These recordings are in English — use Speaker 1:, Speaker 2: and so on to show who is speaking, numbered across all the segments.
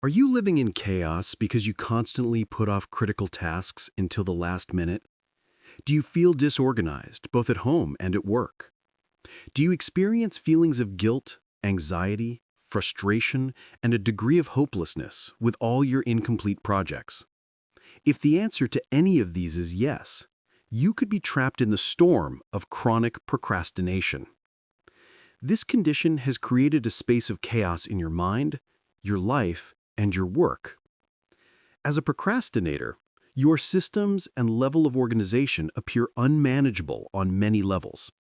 Speaker 1: Are you living in chaos because you constantly put off critical tasks until the last minute? Do you feel disorganized, both at home and at work? Do you experience feelings of guilt, anxiety, frustration, and a degree of hopelessness with all your incomplete projects? If the answer to any of these is yes, you could be trapped in the storm of chronic procrastination. This condition has created a space of chaos in your mind, your life, and your work. As a procrastinator, your systems and level of organization appear unmanageable on many levels.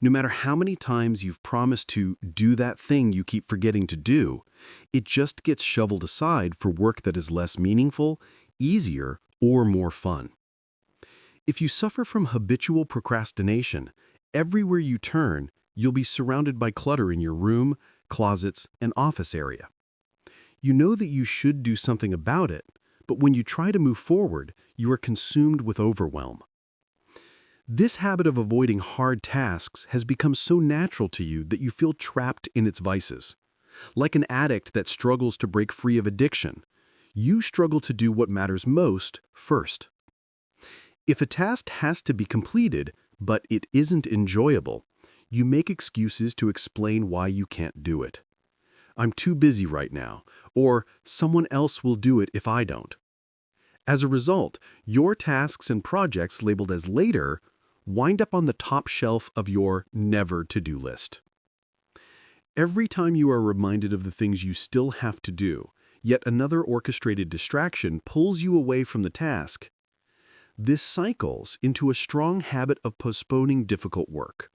Speaker 1: No matter how many times you've promised to do that thing you keep forgetting to do, it just gets shoveled aside for work that is less meaningful, easier, or more fun. If you suffer from habitual procrastination, everywhere you turn, you'll be surrounded by clutter in your room, closets, and office area. You know that you should do something about it, but when you try to move forward, you are consumed with overwhelm. This habit of avoiding hard tasks has become so natural to you that you feel trapped in its vices. Like an addict that struggles to break free of addiction, you struggle to do what matters most first. If a task has to be completed, but it isn't enjoyable, you make excuses to explain why you can't do it. I'm too busy right now, or someone else will do it if I don't. As a result, your tasks and projects labeled as later wind up on the top shelf of your never-to-do list. Every time you are reminded of the things you still have to do, yet another orchestrated distraction pulls you away from the task. This cycles into a strong habit of postponing difficult work.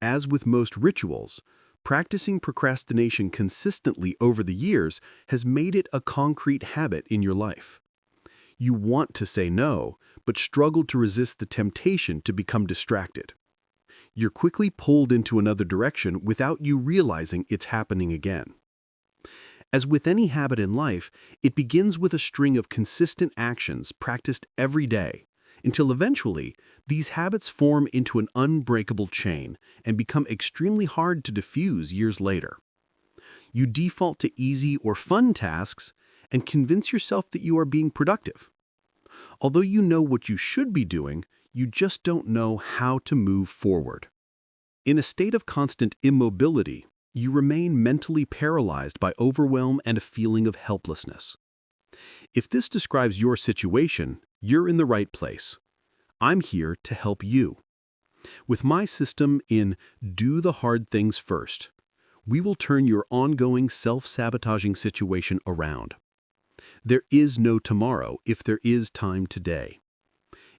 Speaker 1: As with most rituals, practicing procrastination consistently over the years has made it a concrete habit in your life. You want to say no, but struggle to resist the temptation to become distracted. You're quickly pulled into another direction without you realizing it's happening again. As with any habit in life, it begins with a string of consistent actions practiced every day, until eventually, these habits form into an unbreakable chain and become extremely hard to diffuse years later. You default to easy or fun tasks and convince yourself that you are being productive. Although you know what you should be doing, you just don't know how to move forward. In a state of constant immobility, you remain mentally paralyzed by overwhelm and a feeling of helplessness. If this describes your situation, you're in the right place. I'm here to help you. With my system in Do the Hard Things First, we will turn your ongoing self-sabotaging situation around. There is no tomorrow if there is time today.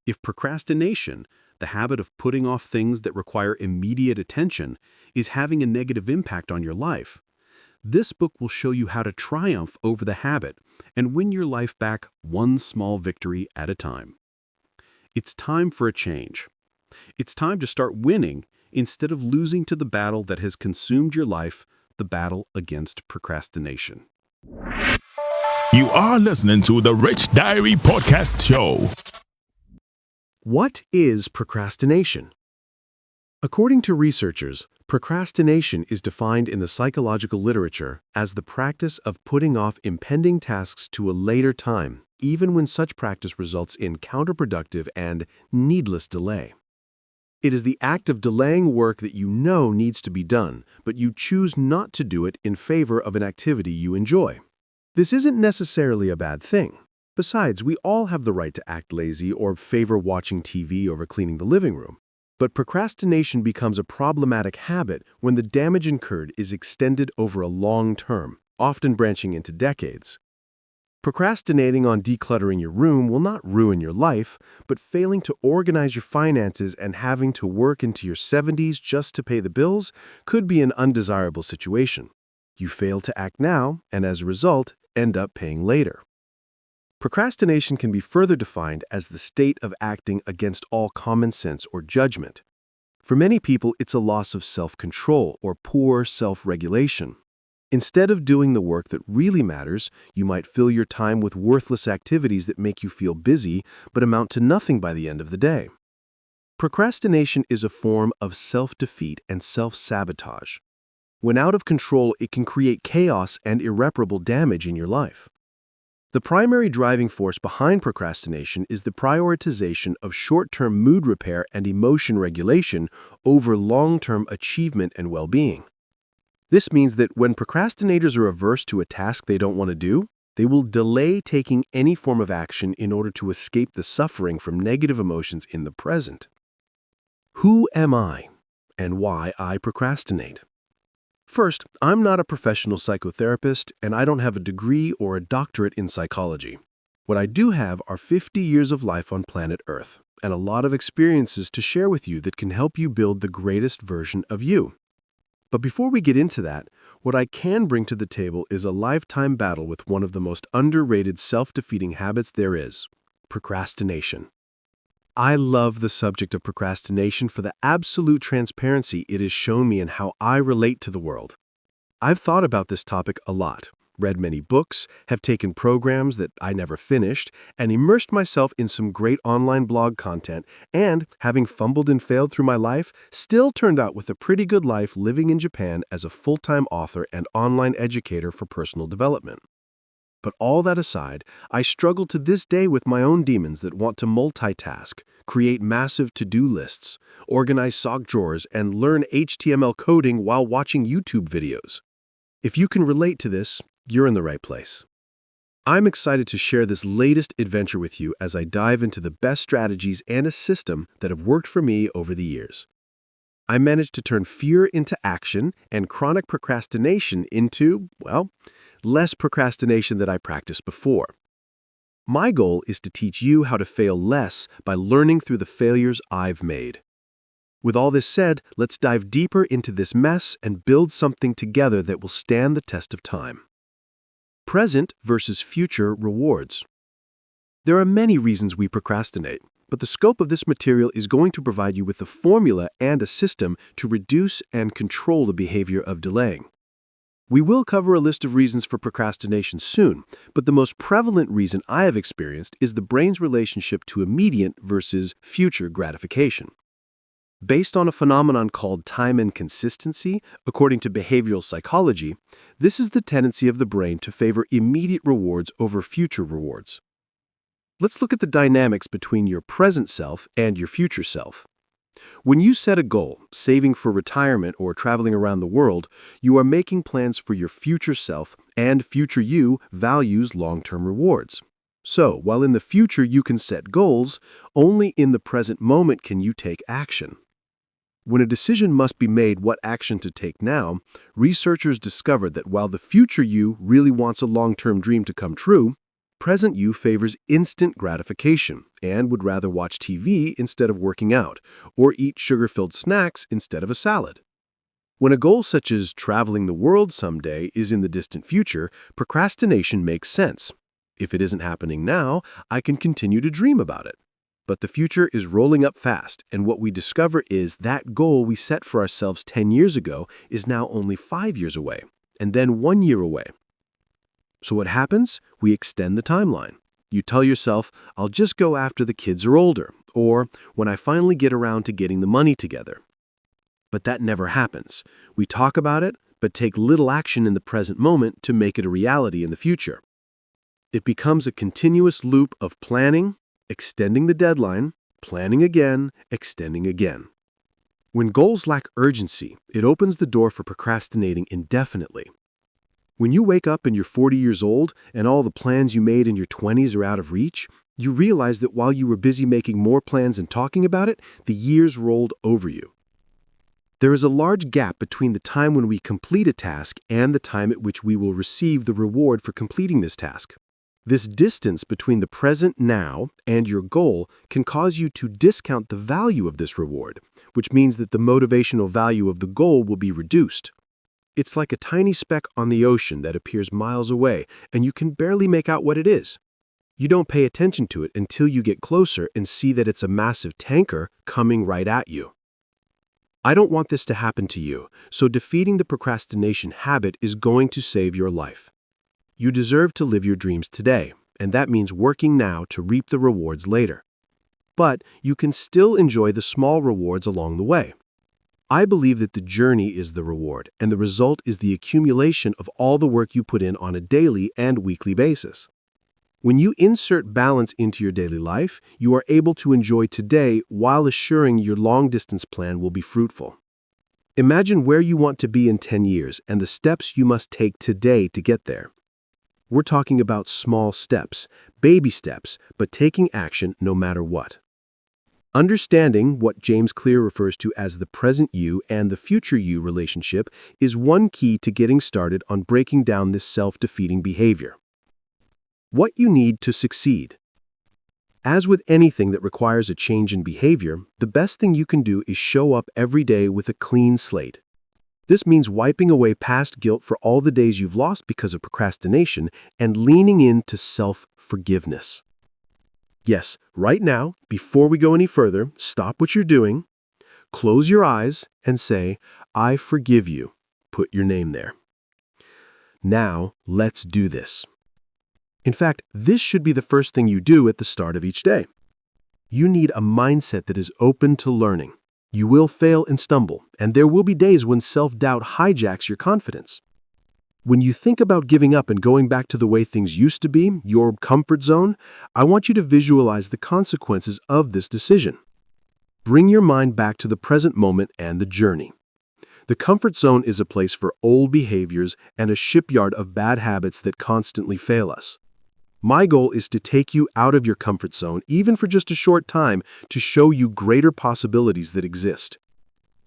Speaker 1: If procrastination, the habit of putting off things that require immediate attention, is having a negative impact on your life, this book will show you how to triumph over the habit and win your life back one small victory at a time. It's time for a change. It's time to start winning instead of losing to the battle that has consumed your life, the battle against procrastination.
Speaker 2: You are listening to the Rich Diary Podcast Show.
Speaker 1: What is procrastination? According to researchers, procrastination is defined in the psychological literature as the practice of putting off impending tasks to a later time, even when such practice results in counterproductive and needless delay. It is the act of delaying work that you know needs to be done, but you choose not to do it in favor of an activity you enjoy. This isn't necessarily a bad thing. Besides, we all have the right to act lazy or favor watching TV over cleaning the living room. But procrastination becomes a problematic habit when the damage incurred is extended over a long term, often branching into decades. Procrastinating on decluttering your room will not ruin your life, but failing to organize your finances and having to work into your 70s just to pay the bills could be an undesirable situation. You fail to act now, and as a result, end up paying later. Procrastination can be further defined as the state of acting against all common sense or judgment. For many people, it's a loss of self-control or poor self-regulation. Instead of doing the work that really matters, you might fill your time with worthless activities that make you feel busy but amount to nothing by the end of the day. Procrastination is a form of self-defeat and self-sabotage. When out of control, it can create chaos and irreparable damage in your life. The primary driving force behind procrastination is the prioritization of short-term mood repair and emotion regulation over long-term achievement and well-being. This means that when procrastinators are averse to a task they don't want to do, they will delay taking any form of action in order to escape the suffering from negative emotions in the present. Who am I, and why I procrastinate? First, I'm not a professional psychotherapist, and I don't have a degree or a doctorate in psychology. What I do have are 50 years of life on planet Earth, and a lot of experiences to share with you that can help you build the greatest version of you. But before we get into that, what I can bring to the table is a lifetime battle with one of the most underrated self-defeating habits there is: procrastination. I love the subject of procrastination for the absolute transparency it has shown me in how I relate to the world. I've thought about this topic a lot, read many books, have taken programs that I never finished, and immersed myself in some great online blog content, and, having fumbled and failed through my life, still turned out with a pretty good life living in Japan as a full-time author and online educator for personal development. But all that aside, I struggle to this day with my own demons that want to multitask, create massive to-do lists, organize sock drawers, and learn HTML coding while watching YouTube videos. If you can relate to this, you're in the right place. I'm excited to share this latest adventure with you as I dive into the best strategies and a system that have worked for me over the years. I managed to turn fear into action and chronic procrastination into, well, less procrastination than I practiced before. My goal is to teach you how to fail less by learning through the failures I've made. With all this said, let's dive deeper into this mess and build something together that will stand the test of time. Present versus future rewards. There are many reasons we procrastinate, but the scope of this material is going to provide you with a formula and a system to reduce and control the behavior of delaying. We will cover a list of reasons for procrastination soon, but the most prevalent reason I have experienced is the brain's relationship to immediate versus future gratification. Based on a phenomenon called time and consistency, according to behavioral psychology, this is the tendency of the brain to favor immediate rewards over future rewards. Let's look at the dynamics between your present self and your future self. When you set a goal, saving for retirement or traveling around the world, you are making plans for your future self, and future you values long-term rewards. So, while in the future you can set goals, only in the present moment can you take action. When a decision must be made what action to take now, researchers discovered that while the future you really wants a long-term dream to come true, present you favors instant gratification and would rather watch TV instead of working out, or eat sugar-filled snacks instead of a salad. When a goal such as traveling the world someday is in the distant future, procrastination makes sense. If it isn't happening now, I can continue to dream about it. But the future is rolling up fast, and what we discover is that goal we set for ourselves 10 years ago is now only 5 years away, and then 1 year away. So what happens? We extend the timeline. You tell yourself, I'll just go after the kids are older, or when I finally get around to getting the money together. But that never happens. We talk about it, but take little action in the present moment to make it a reality in the future. It becomes a continuous loop of planning, extending the deadline, planning again, extending again. When goals lack urgency, it opens the door for procrastinating indefinitely. When you wake up and you're 40 years old and all the plans you made in your 20s are out of reach, you realize that while you were busy making more plans and talking about it, the years rolled over you. There is a large gap between the time when we complete a task and the time at which we will receive the reward for completing this task. This distance between the present now and your goal can cause you to discount the value of this reward, which means that the motivational value of the goal will be reduced. It's like a tiny speck on the ocean that appears miles away, and you can barely make out what it is. You don't pay attention to it until you get closer and see that it's a massive tanker coming right at you. I don't want this to happen to you, so defeating the procrastination habit is going to save your life. You deserve to live your dreams today, and that means working now to reap the rewards later. But you can still enjoy the small rewards along the way.
Speaker 3: I believe that the journey is the reward, and the result is the accumulation of all the work you put in on a daily and weekly basis. When you insert balance into your daily life, you are able to enjoy today while assuring your long-distance plan will be fruitful. Imagine where you want to be in 10 years and the steps you must take today to get there. We're talking about small steps, baby steps, but taking action no matter what. Understanding what James Clear refers to as the present you and the future you relationship is one key to getting started on breaking down this self-defeating behavior. What you need to succeed. As with anything that requires a change in behavior, the best thing you can do is show up every day with a clean slate. This means wiping away past guilt for all the days you've lost because of procrastination and leaning into self-forgiveness. Yes, right now, before we go any further, stop what you're doing, close your eyes, and say, "I forgive you." Put your name there. Now, let's do this. In fact, this should be the first thing you do at the start of each day. You need a mindset that is open to learning. You will fail and stumble, and there will be days when self-doubt hijacks your confidence. When you think about giving up and going back to the way things used to be, your comfort zone, I want you to visualize the consequences of this decision. Bring your mind back to the present moment and the journey. The comfort zone is a place for old behaviors and a shipyard of bad habits that constantly fail us. My goal is to take you out of your comfort zone, even for just a short time, to show you greater possibilities that exist.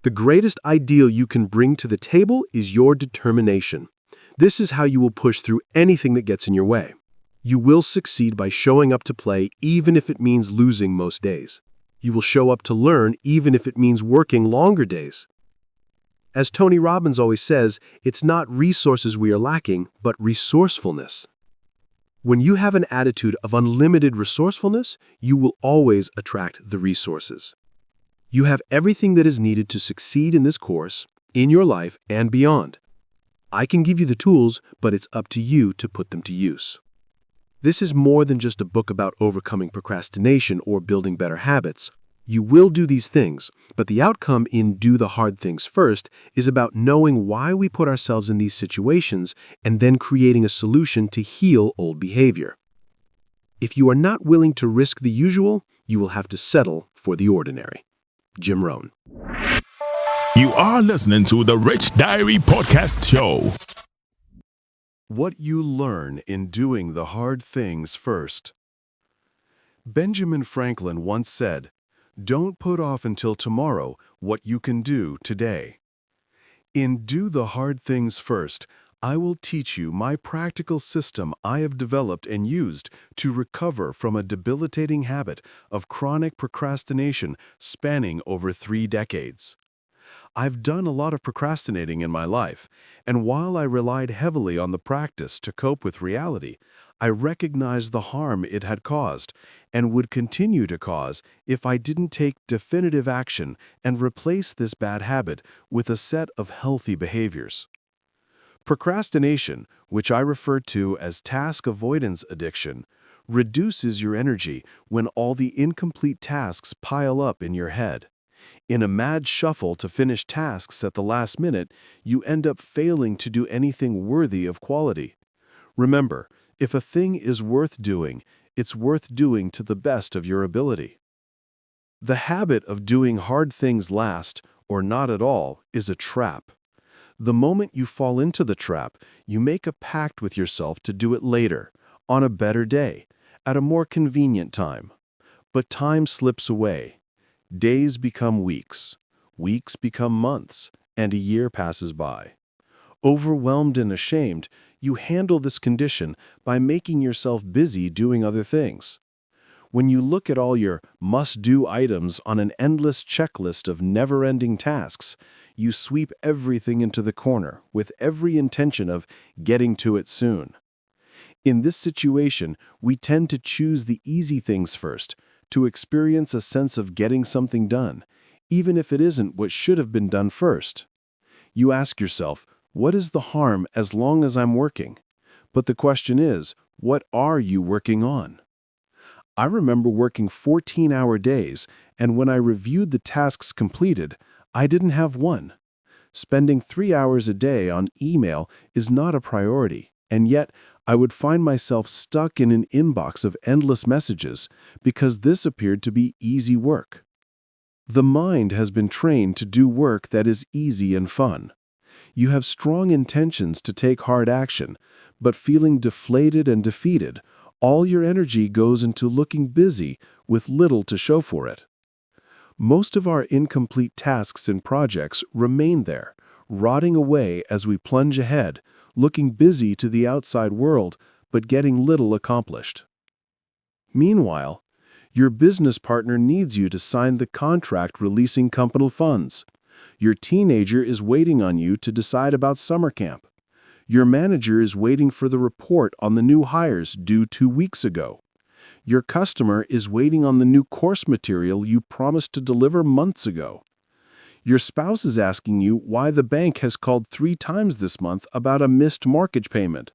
Speaker 3: The greatest ideal you can bring to the table is your determination. This is how you will push through anything that gets in your way. You will succeed by showing up to play even if it means losing most days. You will show up to learn even if it means working longer days. As Tony Robbins always says, it's not resources we are lacking, but resourcefulness. When you have an attitude of unlimited resourcefulness, you will always attract the resources. You have everything that is needed to succeed in this course, in your life, and beyond. I can give you the tools, but it's up to you to put them to use. This is more than just a book about overcoming procrastination or building better habits. You will do these things, but the outcome in Do the Hard Things First is about knowing why we put ourselves in these situations and then creating a solution to heal old behavior. If you are not willing to risk the usual, you will have to settle for the ordinary. Jim Rohn.
Speaker 2: You are listening to the Rich Diary Podcast Show.
Speaker 1: What you learn in doing the hard things first. Benjamin Franklin once said, "Don't put off until tomorrow what you can do today." In Do the Hard Things First, I will teach you my practical system I have developed and used to recover from a debilitating habit of chronic procrastination spanning over 3 decades. I've done a lot of procrastinating in my life, and while I relied heavily on the practice to cope with reality, I recognized the harm it had caused and would continue to cause if I didn't take definitive action and replace this bad habit with a set of healthy behaviors. Procrastination, which I refer to as task avoidance addiction, reduces your energy when all the incomplete tasks pile up in your head. In a mad shuffle to finish tasks at the last minute, you end up failing to do anything worthy of quality. Remember, if a thing is worth doing, it's worth doing to the best of your ability. The habit of doing hard things last, or not at all, is a trap. The moment you fall into the trap, you make a pact with yourself to do it later, on a better day, at a more convenient time. But time slips away. Days become weeks, weeks become months, and a year passes by. Overwhelmed and ashamed, you handle this condition by making yourself busy doing other things. When you look at all your must-do items on an endless checklist of never-ending tasks, you sweep everything into the corner with every intention of getting to it soon. In this situation, we tend to choose the easy things first, to experience a sense of getting something done, even if it isn't what should have been done first. You ask yourself, what is the harm as long as I'm working? But the question is, what are you working on? I remember working 14-hour days, and when I reviewed the tasks completed,
Speaker 3: I didn't have one. Spending 3 hours a day on email is not a priority, and yet I would find myself stuck in an inbox of endless messages because this appeared to be easy work. The mind has been trained to do work that is easy and fun. You have strong intentions to take hard action, but feeling deflated and defeated, all your energy goes into looking busy with little to show for it. Most of our incomplete tasks and projects remain there, rotting away as we plunge ahead, looking busy to the outside world, but getting little accomplished. Meanwhile, your business partner needs you to sign the contract releasing company funds. Your teenager is waiting on you to decide about summer camp. Your manager is waiting for the report on the new hires due 2 weeks ago. Your customer is waiting on the new course material you promised to deliver months ago. Your spouse is asking you why the bank has called 3 times this month about a missed mortgage payment.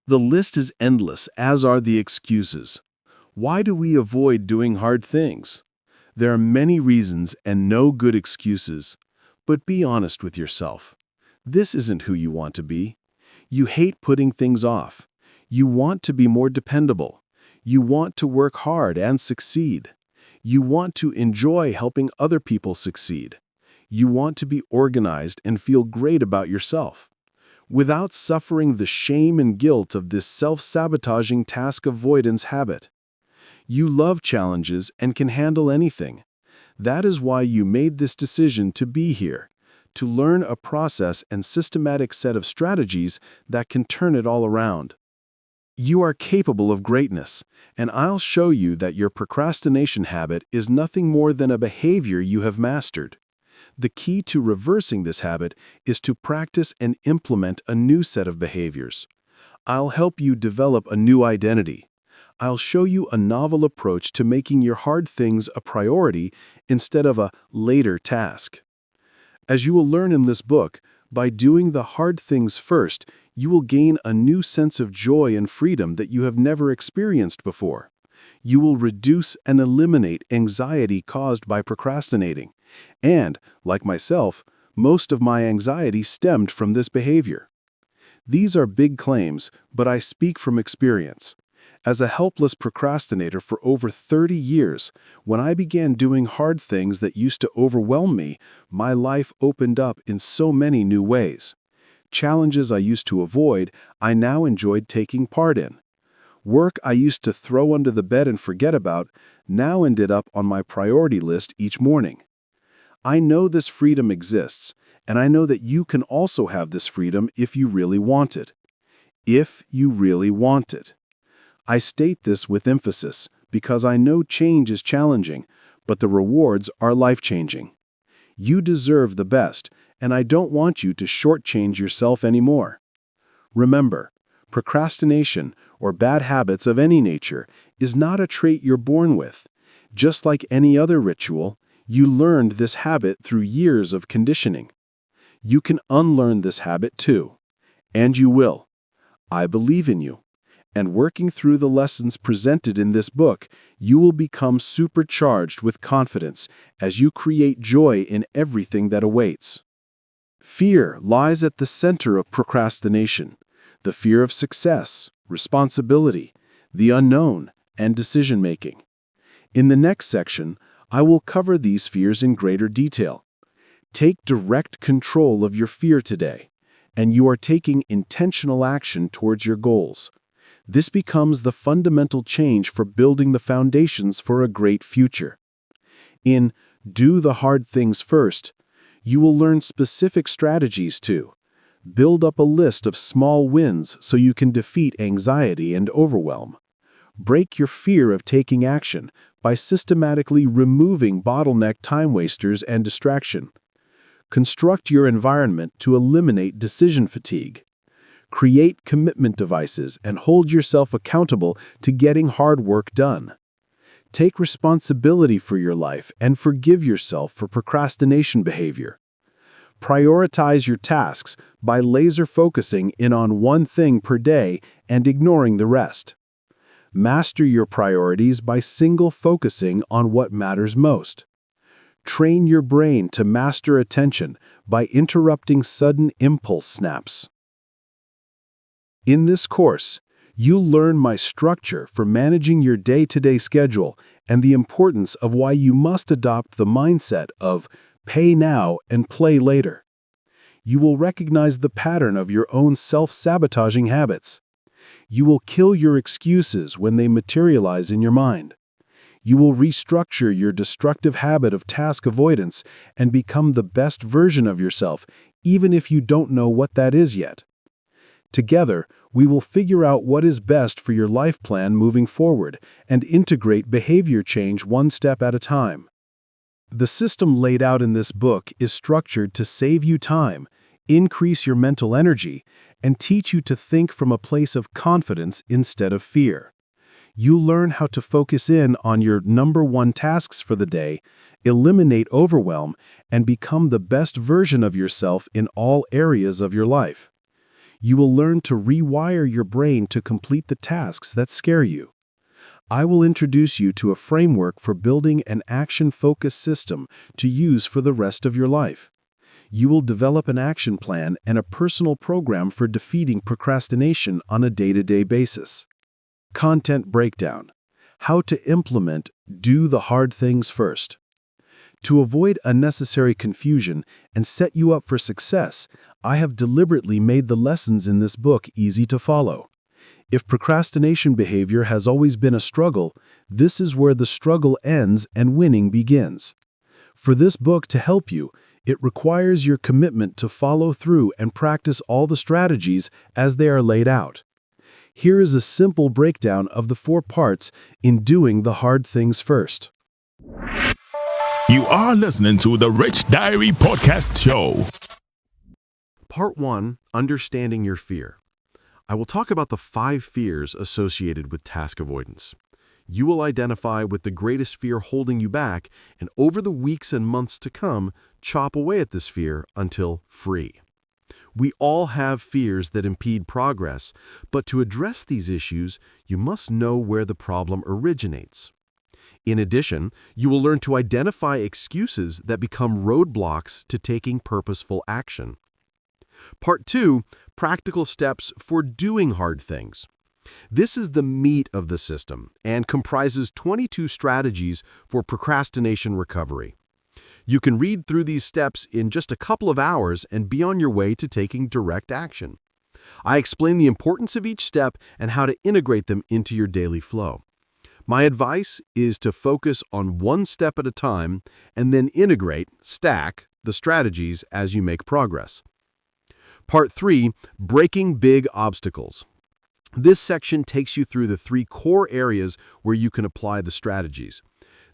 Speaker 3: The list is endless, as are the excuses. Why do we avoid doing hard things? There are many reasons and no good excuses. But be honest with yourself. This isn't who you want to be. You hate putting things off. You want to be more dependable. You want to work hard and succeed. You want to enjoy helping other people succeed. You want to be organized and feel great about yourself, without suffering the shame and guilt of this self-sabotaging task avoidance habit. You love challenges and can handle anything. That is why you made this decision to be here, to learn a process and systematic set of strategies that can turn it all around. You are capable of greatness, and I'll show you that your procrastination habit is nothing more than a behavior you have mastered. The key to reversing this habit is to practice and implement a new set of behaviors. I'll help you develop a new identity. I'll show you a novel approach to making your hard things a priority instead of a later task. As you will learn in this book, by doing the hard things first, you will gain a new sense of joy and freedom that you have never experienced before. You will reduce and eliminate anxiety caused by procrastinating. And, like myself, most of my anxiety stemmed from this behavior. These are big claims, but I speak from experience. As a helpless procrastinator for over 30 years, when I began doing hard things that used to overwhelm me, my life opened up in so many new ways. Challenges I used to avoid, I now enjoyed taking part in. Work I used to throw under the bed and forget about, now ended up on my priority list each morning. I know this freedom exists, and I know that you can also have this freedom if you really want it. If you really want it. I state this with emphasis because I know change is challenging, but the rewards are life-changing. You deserve the best, and I don't want you to shortchange yourself anymore. Remember, procrastination, or bad habits of any nature, is not a trait you're born with. Just like any other ritual, you learned this habit through years of conditioning. You can unlearn this habit too, and you will. I believe in you. And working through the lessons presented in this book, you will become supercharged with confidence as you create joy in everything that awaits. Fear lies at the center of procrastination, the fear of success, responsibility, the unknown, and decision-making. In the next section, I will cover these fears in greater detail. Take direct control of your fear today, and you are taking intentional action towards your goals. This becomes the fundamental change for building the foundations for a great future. In Do the Hard Things First, you will learn specific strategies to build up a list of small wins so you can defeat anxiety and overwhelm. Break your fear of taking action by systematically removing bottleneck time wasters and distraction. Construct your environment to eliminate decision fatigue. Create commitment devices and hold yourself accountable to getting hard work done. Take responsibility for your life and forgive yourself for procrastination behavior. Prioritize your tasks by laser focusing in on one thing per day and ignoring the rest. Master your priorities by single focusing on what matters most. Train your brain to master attention by interrupting sudden impulse snaps. In this course, you'll learn my structure for managing your day-to-day schedule and the importance of why you must adopt the mindset of pay now and play later. You will recognize the pattern of your own self-sabotaging habits. You will kill your excuses when they materialize in your mind. You will restructure your destructive habit of task avoidance and become the best version of yourself, even if you don't know what that is yet. Together, we will figure out what is best for your life plan moving forward and integrate behavior change one step at a time. The system laid out in this book is structured to save you time, increase your mental energy, and teach you to think from a place of confidence instead of fear. You'll learn how to focus in on your number one tasks for the day, eliminate overwhelm, and become the best version of yourself in all areas of your life. You will learn to rewire your brain to complete the tasks that scare you. I will introduce you to a framework for building an action-focused system to use for the rest of your life. You will develop an action plan and a personal program for defeating procrastination on a day-to-day basis. Content breakdown. How to implement do the hard things first. To avoid unnecessary confusion and set you up for success, I have deliberately made the lessons in this book easy to follow. If procrastination behavior has always been a struggle, this is where the struggle ends and winning begins. For this book to help you, it requires your commitment to follow through and practice all the strategies as they are laid out. Here is a simple breakdown of the 4 parts in doing the hard things first.
Speaker 2: You are listening to the Rich Diary Podcast Show.
Speaker 1: Part 1, Understanding Your Fear. I will talk about the 5 fears associated with task avoidance. You will identify with the greatest fear holding you back, and over the weeks and months to come, chop away at this fear until free. We all have fears that impede progress, but to address these issues, you must know where the problem originates. In addition, you will learn to identify excuses that become roadblocks to taking purposeful action. Part 2, Practical Steps for Doing Hard Things. This is the meat of the system and comprises 22 strategies for procrastination recovery. You can read through these steps in just a couple of hours and be on your way to taking direct action. I explain the importance of each step and how to integrate them into your daily flow. My advice is to focus on one step at a time and then stack the strategies as you make progress. Part 3, Breaking Big Obstacles. This section takes you through the 3 core areas where you can apply the strategies.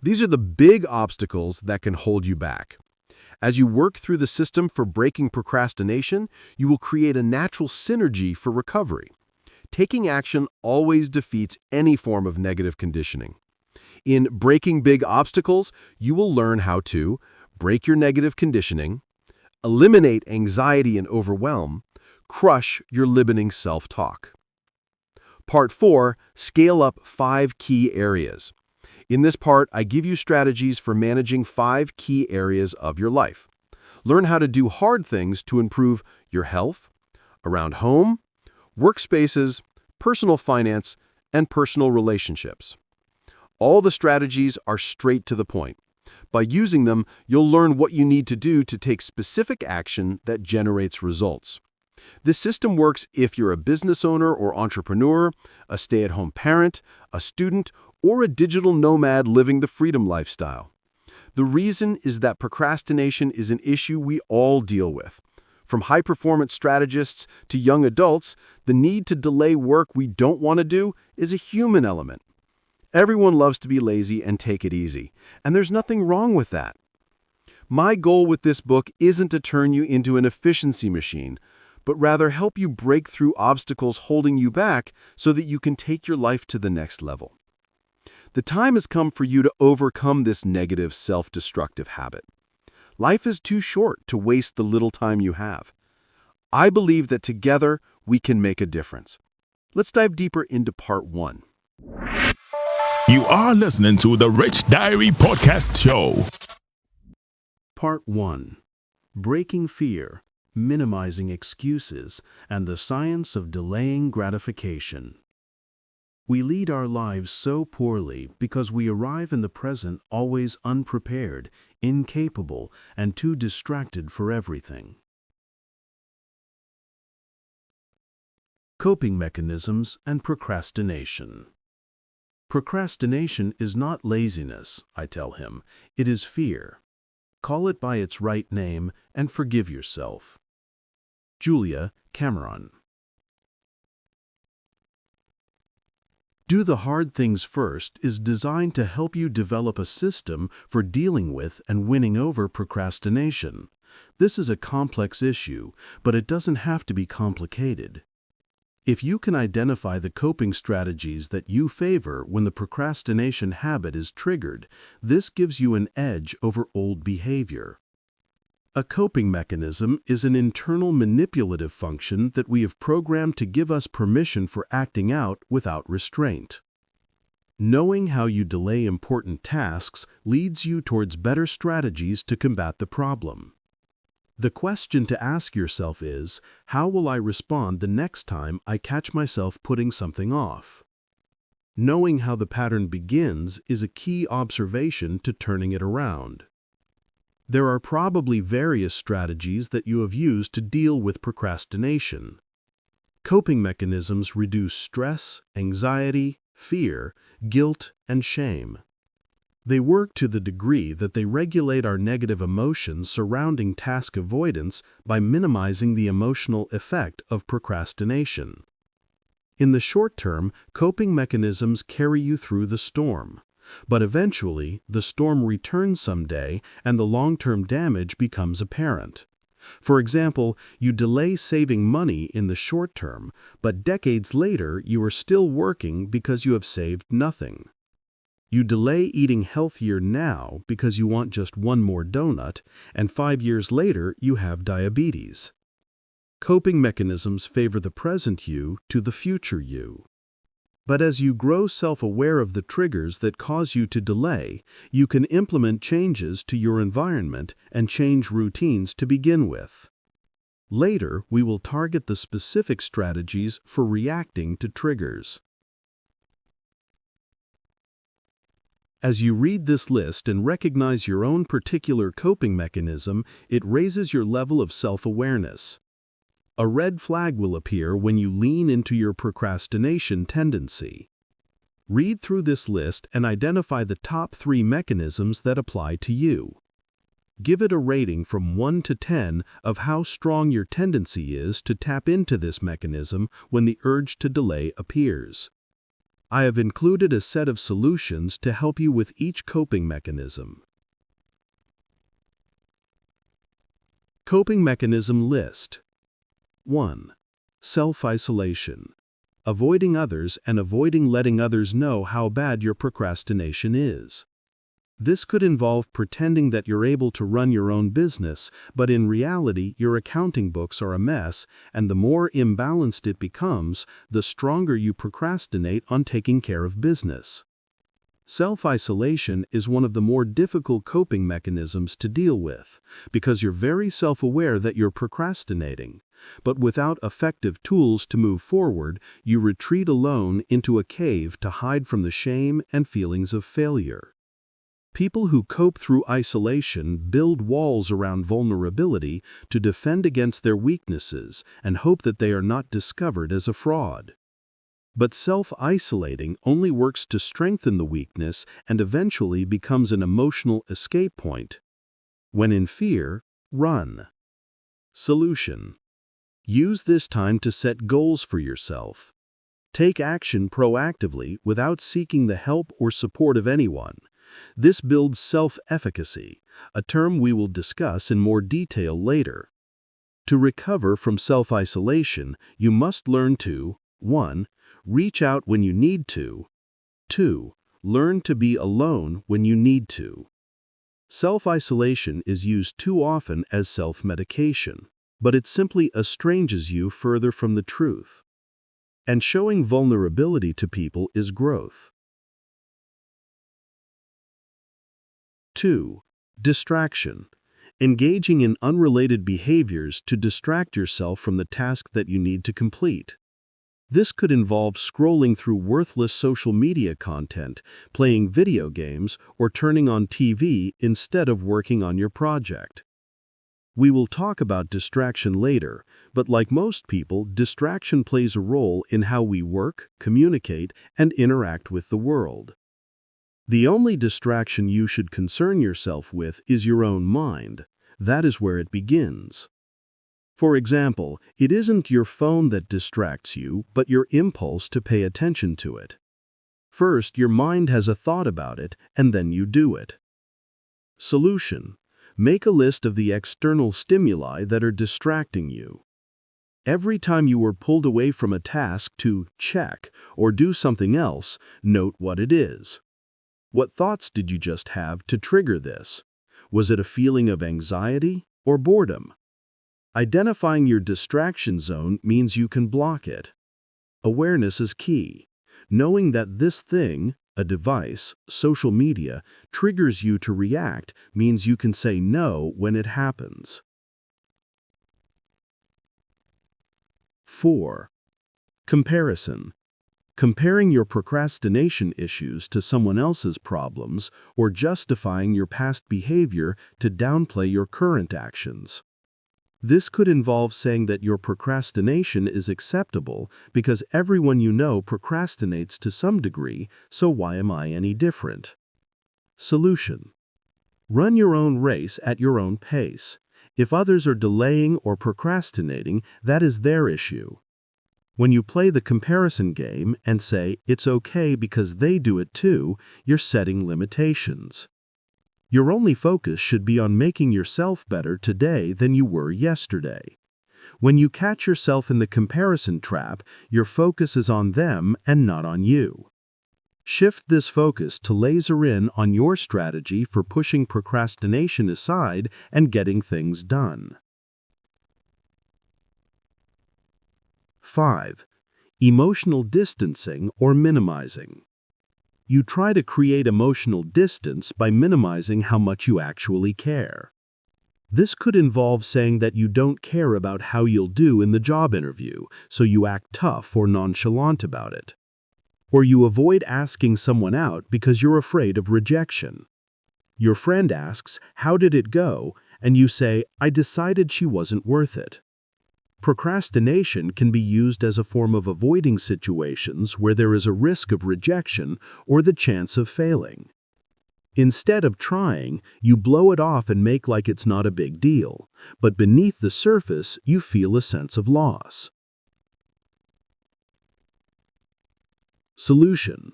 Speaker 1: These are the big obstacles that can hold you back. As you work through the system for breaking procrastination, you will create a natural synergy for recovery. Taking action always defeats any form of negative conditioning. In Breaking Big Obstacles, you will learn how to break your negative conditioning, eliminate anxiety and overwhelm, crush your limiting self-talk. Part 4, Scale Up 5 Key Areas. In this part, I give you strategies for managing 5 key areas of your life. Learn how to do hard things to improve your health, around home, workspaces, personal finance, and personal relationships. All the strategies are straight to the point. By using them, you'll learn what you need to do to take specific action that generates results. This system works if you're a business owner or entrepreneur, a stay-at-home parent, a student, or a digital nomad living the freedom lifestyle. The reason is that procrastination is an issue we all deal with. From high-performance strategists to young adults, the need to delay work we don't want to do is a human element. Everyone loves to be lazy and take it easy, and there's nothing wrong with that. My goal with this book isn't to turn you into an efficiency machine, but rather help you break through obstacles holding you back so that you can take your life to the next level. The time has come for you to overcome this negative, self-destructive habit. Life is too short to waste the little time you have. I believe that together we can make a difference. Let's dive deeper into Part 1.
Speaker 2: You are listening to the Rich Diary Podcast Show.
Speaker 1: Part 1. Breaking Fear, Minimizing Excuses, and the Science of Delaying Gratification. We lead our lives so poorly because we arrive in the present always unprepared, incapable, and too distracted for everything. Coping Mechanisms and Procrastination. Procrastination is not laziness, I tell him, it is fear. Call it by its right name and forgive yourself. Julia Cameron. Do the Hard Things First is designed to help you develop a system for dealing with and winning over procrastination. This is a complex issue, but it doesn't have to be complicated. If you can identify the coping strategies that you favor when the procrastination habit is triggered, this gives you an edge over old behavior. A coping mechanism is an internal manipulative function that we have programmed to give us permission for acting out without restraint. Knowing how you delay important tasks leads you towards better strategies to combat the problem. The question to ask yourself is, how will I respond the next time I catch myself putting something off? Knowing how the pattern begins is a key observation to turning it around. There are probably various strategies that you have used to deal with procrastination. Coping mechanisms reduce stress, anxiety, fear, guilt, and shame. They work to the degree that they regulate our negative emotions surrounding task avoidance by minimizing the emotional effect of procrastination. In the short term, coping mechanisms carry you through the storm. But eventually, the storm returns someday and the long-term damage becomes apparent. For example, you delay saving money in the short term, but decades later you are still working because you have saved nothing. You delay eating healthier now because you want just one more donut, and 5 years later you have diabetes. Coping mechanisms favor the present you to the future you. But as you grow self-aware of the triggers that cause you to delay, you can implement changes to your environment and change routines to begin with. Later, we will target the specific strategies for reacting to triggers. As you read this list and recognize your own particular coping mechanism, it raises your level of self-awareness. A red flag will appear when you lean into your procrastination tendency. Read through this list and identify the top 3 mechanisms that apply to you. Give it a rating from 1 to 10 of how strong your tendency is to tap into this mechanism when the urge to delay appears. I have included a set of solutions to help you with each coping mechanism. Coping mechanism list. 1. Self-isolation. Avoiding others and avoiding letting others know how bad your procrastination is. This could involve pretending that you're able to run your own business, but in reality your accounting books are a mess, and the more imbalanced it becomes, the stronger you procrastinate on taking care of business. Self-isolation is one of the more difficult coping mechanisms to deal with, because you're very self-aware that you're procrastinating. But without effective tools to move forward, you retreat alone into a cave to hide from the shame and feelings of failure. People who cope through isolation build walls around vulnerability to defend against their weaknesses and hope that they are not discovered as a fraud. But self-isolating only works to strengthen the weakness and eventually becomes an emotional escape point. When in fear, run. Solution. Use this time to set goals for yourself. Take action proactively without seeking the help or support of anyone. This builds self-efficacy, a term we will discuss in more detail later. To recover from self-isolation, you must learn to 1. Reach out when you need to. 2. Learn to be alone when you need to. Self-isolation is used too often as self-medication, but it simply estranges you further from the truth. And showing vulnerability to people is growth. 2. Distraction. engaging in unrelated behaviors to distract yourself from the task that you need to complete. This could involve scrolling through worthless social media content, playing video games, or turning on TV instead of working on your project. We will talk about distraction later, but like most people, distraction plays a role in how we work, communicate, and interact with the world. The only distraction you should concern yourself with is your own mind. That is where it begins. For example, it isn't your phone that distracts you, but your impulse to pay attention to it. First, your mind has a thought about it, and then you do it. Solution: make a list of the external stimuli that are distracting you. Every time you are pulled away from a task to check or do something else, note what it is. What thoughts did you just have to trigger this? Was it a feeling of anxiety or boredom? Identifying your distraction zone means you can block it. Awareness is key. Knowing that this thing, a device, social media, triggers you to react means you can say no when it happens. 4. Comparison. Comparing your procrastination issues to someone else's problems or justifying your past behavior to downplay your current actions. This could involve saying that your procrastination is acceptable because everyone you know procrastinates to some degree, so why am I any different? Solution: run your own race at your own pace. If others are delaying or procrastinating, that is their issue. When you play the comparison game and say, it's okay because they do it too, you're setting limitations. Your only focus should be on making yourself better today than you were yesterday. When you catch yourself in the comparison trap, your focus is on them and not on you. Shift this focus to laser in on your strategy for pushing procrastination aside and getting things done. 5. Emotional distancing or minimizing. You try to create emotional distance by minimizing how much you actually care. This could involve saying that you don't care about how you'll do in the job interview, so you act tough or nonchalant about it. Or you avoid asking someone out because you're afraid of rejection. Your friend asks, "How did it go?" and you say, "I decided she wasn't worth it." Procrastination can be used as a form of avoiding situations where there is a risk of rejection or the chance of failing. Instead of trying, you blow it off and make like it's not a big deal, but beneath the surface, you feel a sense of loss. Solution: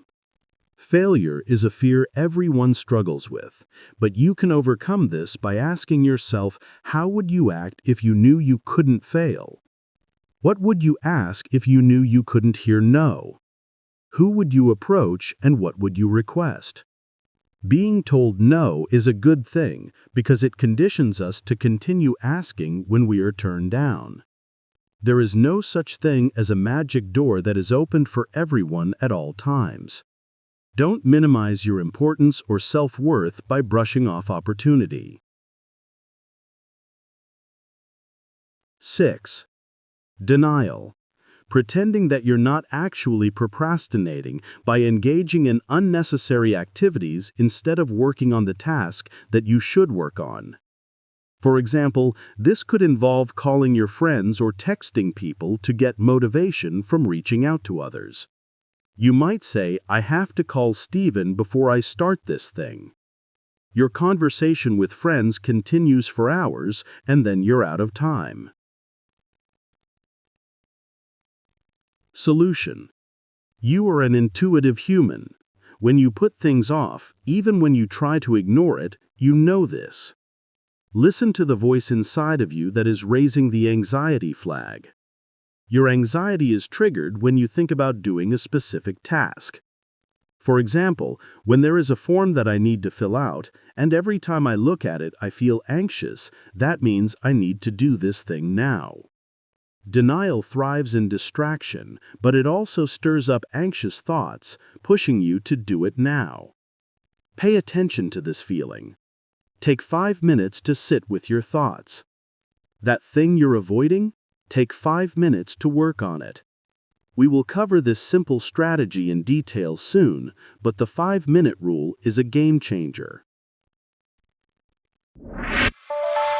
Speaker 1: failure is a fear everyone struggles with, but you can overcome this by asking yourself, how would you act if you knew you couldn't fail? What would you ask if you knew you couldn't hear no? Who would you approach and what would you request? Being told no is a good thing because it conditions us to continue asking when we are turned down. There is no such thing as a magic door that is opened for everyone at all times. Don't minimize your importance or self-worth by brushing off opportunity. 6. Denial. Pretending that you're not actually procrastinating by engaging in unnecessary activities instead of working on the task that you should work on. For example, this could involve calling your friends or texting people to get motivation from reaching out to others. You might say, "I have to call Steven before I start this thing." Your conversation with friends continues for hours, and then you're out of time. Solution: you are an intuitive human. When you put things off, even when you try to ignore it, you know this. Listen to the voice inside of you that is raising the anxiety flag. Your anxiety is triggered when you think about doing a specific task. For example, when there is a form that I need to fill out, and every time I look at it I feel anxious, that means I need to do this thing now. Denial thrives in distraction, but it also stirs up anxious thoughts, pushing you to do it now. Pay attention to this feeling. Take 5 minutes to sit with your thoughts. That thing you're avoiding? Take 5 minutes to work on it. We will cover this simple strategy in detail soon, but the 5-minute rule is a game changer.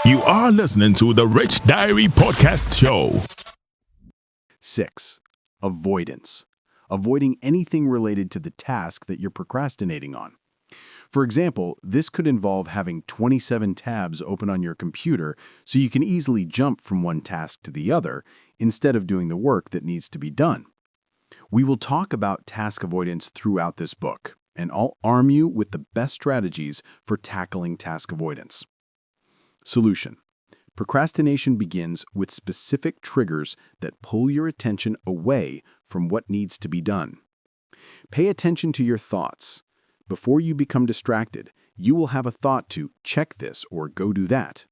Speaker 2: You are listening to the Rich Diary Podcast Show.
Speaker 1: 6. Avoidance. Avoiding anything related to the task that you're procrastinating on. For example, this could involve having 27 tabs open on your computer so you can easily jump from one task to the other instead of doing the work that needs to be done. We will talk about task avoidance throughout this book, and I'll arm you with the best strategies for tackling task avoidance. Solution. Procrastination begins with specific triggers that pull your attention away from what needs to be done. Pay attention to your thoughts. Before you become distracted, you will have a thought to check this or go do that.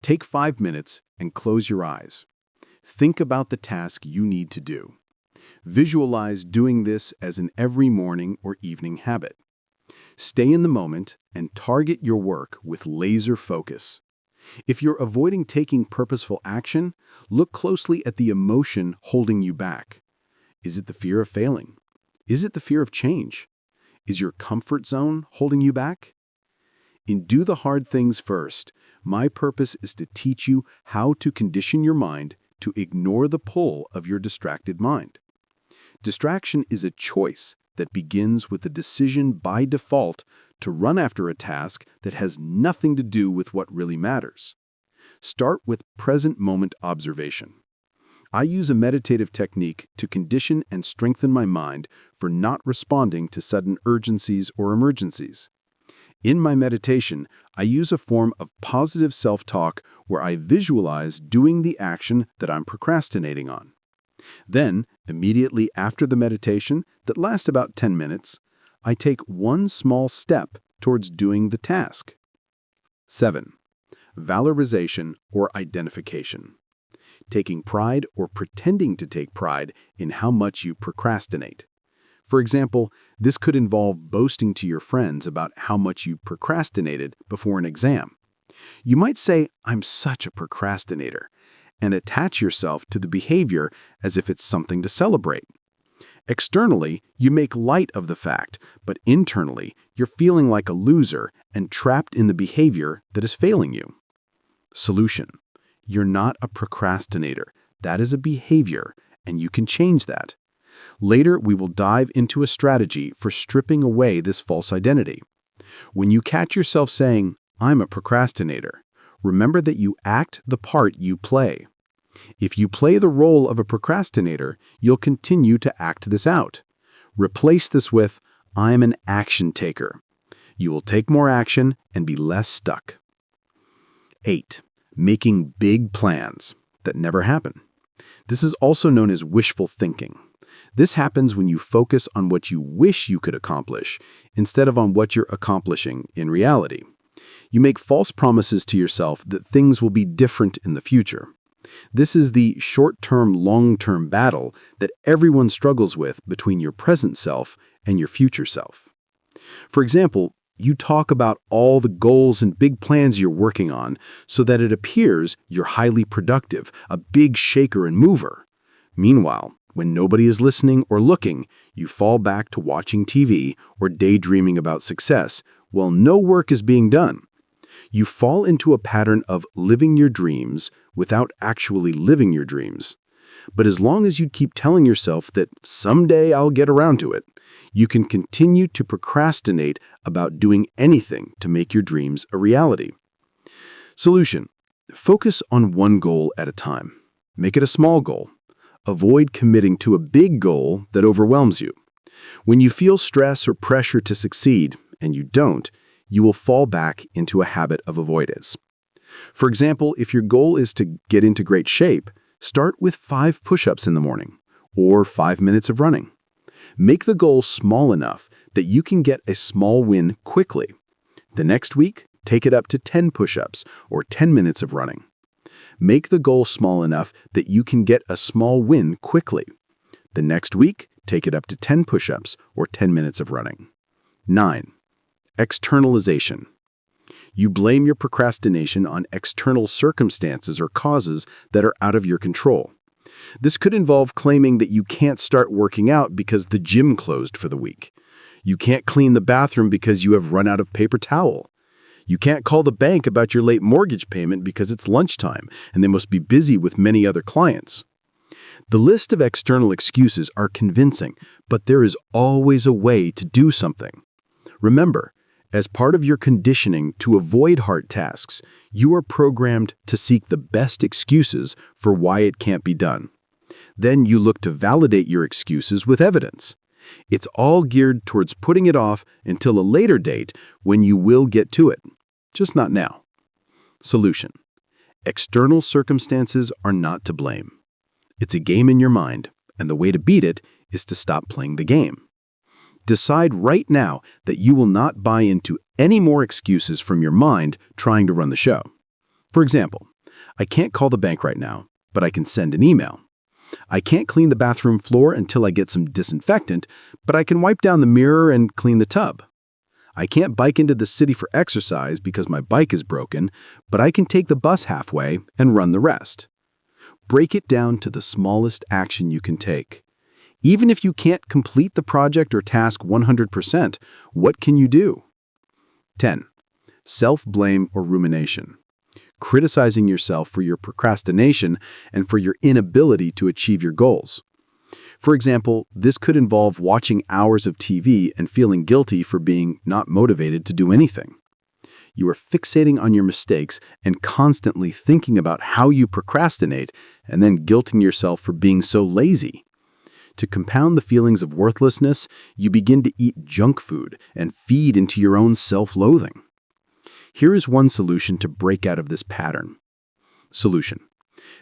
Speaker 1: Take 5 minutes and close your eyes. Think about the task you need to do. Visualize doing this as an every morning or evening habit. Stay in the moment and target your work with laser focus. If you're avoiding taking purposeful action, look closely at the emotion holding you back. Is it the fear of failing? Is it the fear of change? Is your comfort zone holding you back? In Do the Hard Things First, my purpose is to teach you how to condition your mind to ignore the pull of your distracted mind. Distraction is a choice that begins with the decision by default to run after a task that has nothing to do with what really matters. Start with present moment observation. I use a meditative technique to condition and strengthen my mind for not responding to sudden urgencies or emergencies. In my meditation, I use a form of positive self-talk where I visualize doing the action that I'm procrastinating on. Then, immediately after the meditation, that lasts about 10 minutes, I take one small step towards doing the task. 7. Valorization or identification. Taking pride or pretending to take pride in how much you procrastinate. For example, this could involve boasting to your friends about how much you procrastinated before an exam. You might say, "I'm such a procrastinator," and attach yourself to the behavior as if it's something to celebrate. Externally, you make light of the fact, but internally, you're feeling like a loser and trapped in the behavior that is failing you. Solution. You're not a procrastinator. That is a behavior, and you can change that. Later, we will dive into a strategy for stripping away this false identity. When you catch yourself saying, "I'm a procrastinator," remember that you act the part you play. If you play the role of a procrastinator, you'll continue to act this out. Replace this with, "I'm an action taker." You will take more action and be less stuck. 8. Making big plans that never happen. This is also known as wishful thinking. This happens when you focus on what you wish you could accomplish instead of on what you're accomplishing in reality. You make false promises to yourself that things will be different in the future. This is the short-term, long-term battle that everyone struggles with between your present self and your future self. For example, you talk about all the goals and big plans you're working on so that it appears you're highly productive, a big shaker and mover. Meanwhile, when nobody is listening or looking, you fall back to watching TV or daydreaming about success while no work is being done. You fall into a pattern of living your dreams without actually living your dreams. But as long as you keep telling yourself that someday I'll get around to it, you can continue to procrastinate about doing anything to make your dreams a reality. Solution. Focus on one goal at a time. Make it a small goal. Avoid committing to a big goal that overwhelms you. When you feel stress or pressure to succeed, and you don't, you will fall back into a habit of avoidance. For example, if your goal is to get into great shape, start with 5 push-ups in the morning, or 5 minutes of running. Make the goal small enough that you can get a small win quickly. The next week, take it up to 10 push-ups or 10 minutes of running. Make the goal small enough that you can get a small win quickly. The next week, take it up to 10 push-ups or 10 minutes of running. 9. Externalization. You blame your procrastination on external circumstances or causes that are out of your control. This could involve claiming that you can't start working out because the gym closed for the week. You can't clean the bathroom because you have run out of paper towel. You can't call the bank about your late mortgage payment because it's lunchtime and they must be busy with many other clients. The list of external excuses are convincing, but there is always a way to do something. Remember, as part of your conditioning to avoid hard tasks, you are programmed to seek the best excuses for why it can't be done. Then you look to validate your excuses with evidence. It's all geared towards putting it off until a later date when you will get to it, just not now. Solution: external circumstances are not to blame. It's a game in your mind, and the way to beat it is to stop playing the game. Decide right now that you will not buy into any more excuses from your mind trying to run the show. For example, I can't call the bank right now, but I can send an email. I can't clean the bathroom floor until I get some disinfectant, but I can wipe down the mirror and clean the tub. I can't bike into the city for exercise because my bike is broken, but I can take the bus halfway and run the rest. Break it down to the smallest action you can take. Even if you can't complete the project or task 100%, what can you do? 10. Self-blame or rumination. Criticizing yourself for your procrastination and for your inability to achieve your goals. For example, this could involve watching hours of TV and feeling guilty for being not motivated to do anything. You are fixating on your mistakes and constantly thinking about how you procrastinate and then guilting yourself for being so lazy. To compound the feelings of worthlessness, you begin to eat junk food and feed into your own self-loathing. Here is one solution to break out of this pattern. Solution: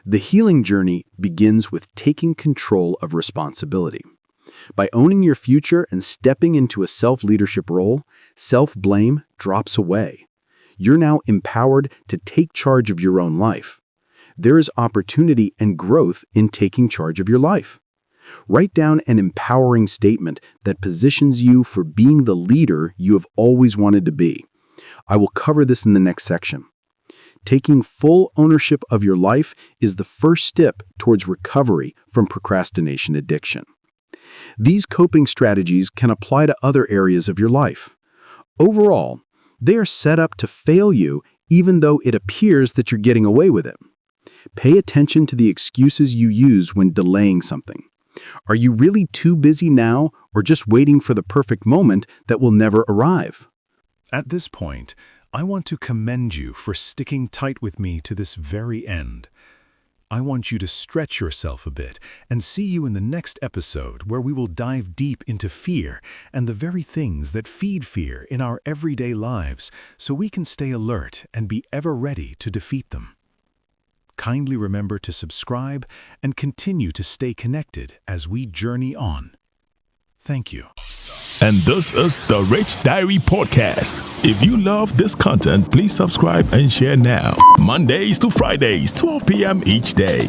Speaker 1: the healing journey begins with taking control of responsibility. By owning your future and stepping into a self-leadership role, self-blame drops away. You're now empowered to take charge of your own life. There is opportunity and growth in taking charge of your life. Write down an empowering statement that positions you for being the leader you have always wanted to be. I will cover this in the next section. Taking full ownership of your life is the first step towards recovery from procrastination addiction. These coping strategies can apply to other areas of your life. Overall, they are set up to fail you even though it appears that you're getting away with it. Pay attention to the excuses you use when delaying something. Are you really too busy now or just waiting for the perfect moment that will never arrive?
Speaker 4: At this point, I want to commend you for sticking tight with me to this very end. I want you to stretch yourself a bit and see you in the next episode where we will dive deep into fear and the very things that feed fear in our everyday lives so we can stay alert and be ever ready to defeat them. Kindly remember to subscribe and continue to stay connected as we journey on. Thank you.
Speaker 2: And this is the Rich Diary Podcast. If you love this content, please subscribe and share now. Mondays to Fridays, 12 p.m. each day.